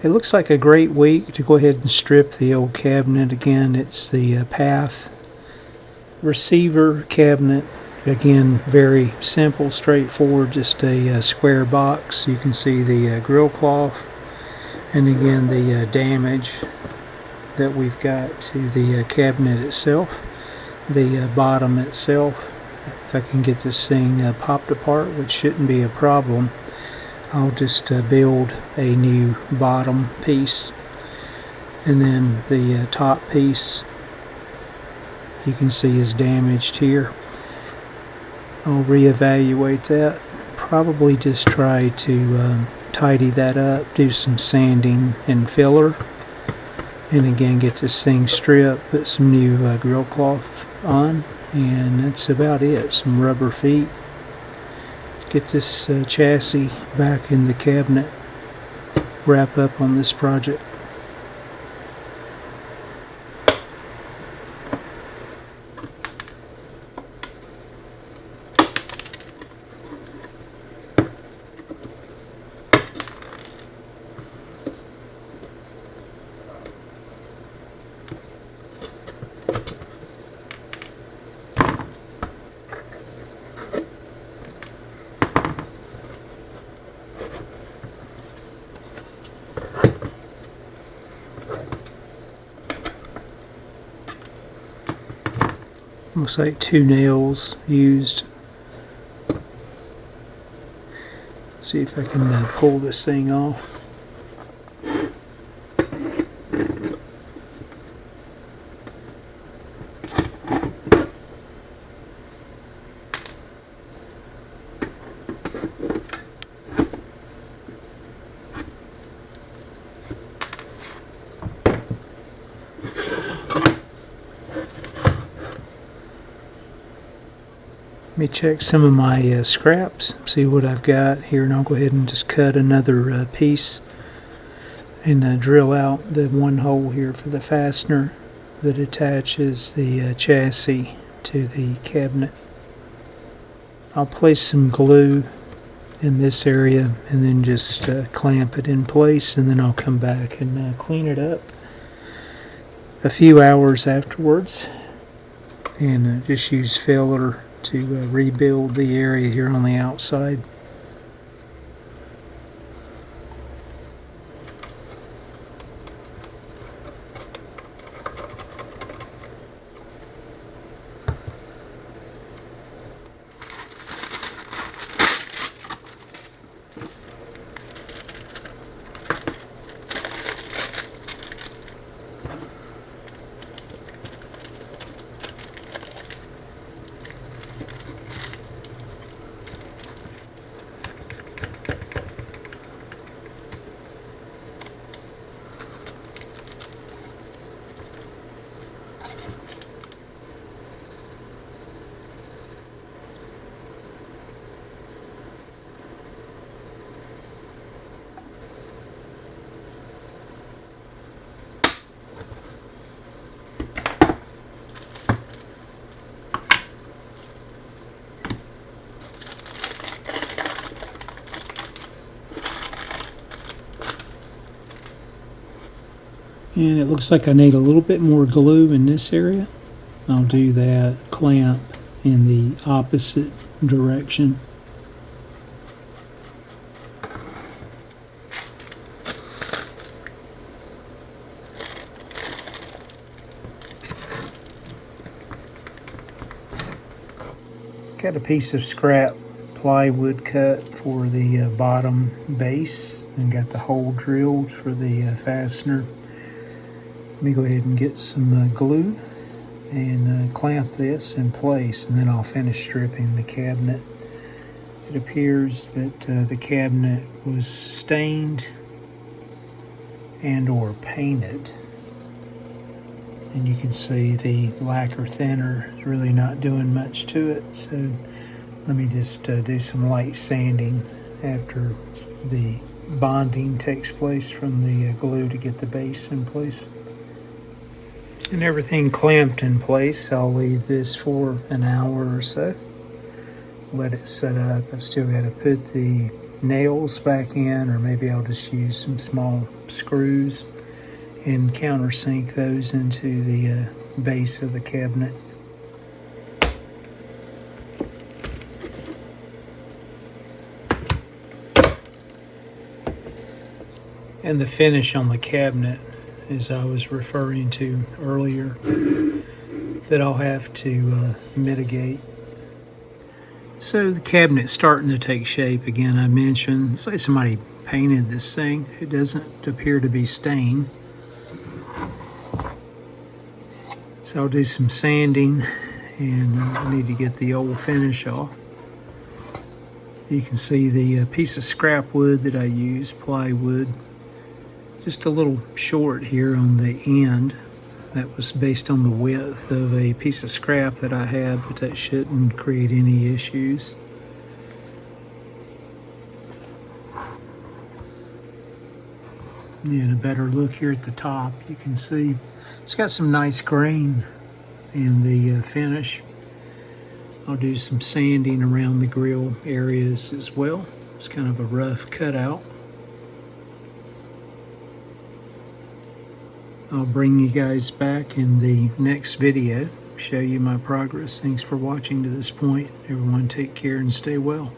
It looks like a great week to go ahead and strip the old cabinet. Again, it's the Pathe receiver cabinet. Again, very simple, straightforward, just a square box. You can see the grill cloth, and again the damage that we've got to the cabinet itself, the bottom itself. If I can get this thing popped apart, which shouldn't be a problem, I'll just build a new bottom piece, and then the top piece you can see is damaged here. I'll reevaluate that, probably just try to tidy that up, do some sanding and filler, and again get this thing stripped, put some new grill cloth on, and that's about it. Some rubber feet. Get this chassis back in the cabinet, wrap up on this project. Looks like 2 nails used. See if I can pull this thing off. Let me check some of my scraps, see what I've got here, and I'll go ahead and just cut another piece and drill out the one hole here for the fastener that attaches the chassis to the cabinet. I'll place some glue in this area and then just clamp it in place, and then I'll come back and clean it up a few hours afterwards, and just use filler to rebuild the area here on the outside. And it looks like I need a little bit more glue in this area. I'll do that clamp in the opposite direction. Got a piece of scrap plywood cut for the bottom base, and got the hole drilled for the fastener. Let me go ahead and get some glue and clamp this in place, and then I'll finish stripping the cabinet. It appears that the cabinet was stained and or painted, and you can see the lacquer thinner is really not doing much to it, so let me just do some light sanding after the bonding takes place from the glue to get the base in place. And everything clamped in place, I'll leave this for an hour or so. Let it set up. I've still got to put the nails back in, or maybe I'll just use some small screws and countersink those into the base of the cabinet. And the finish on the cabinet, as I was referring to earlier, that I'll have to mitigate. So the cabinet's starting to take shape again. I mentioned, it's like somebody painted this thing. It doesn't appear to be stained. So I'll do some sanding, and I need to get the old finish off. You can see the piece of scrap wood that I use, plywood, just a little short here on the end. That was based on the width of a piece of scrap that I had, but that shouldn't create any issues. And a better look here at the top, you can see it's got some nice grain in the finish. I'll do some sanding around the grill areas as well. It's kind of a rough cutout. I'll bring you guys back in the next video, show you my progress. Thanks for watching to this point. Everyone take care and stay well.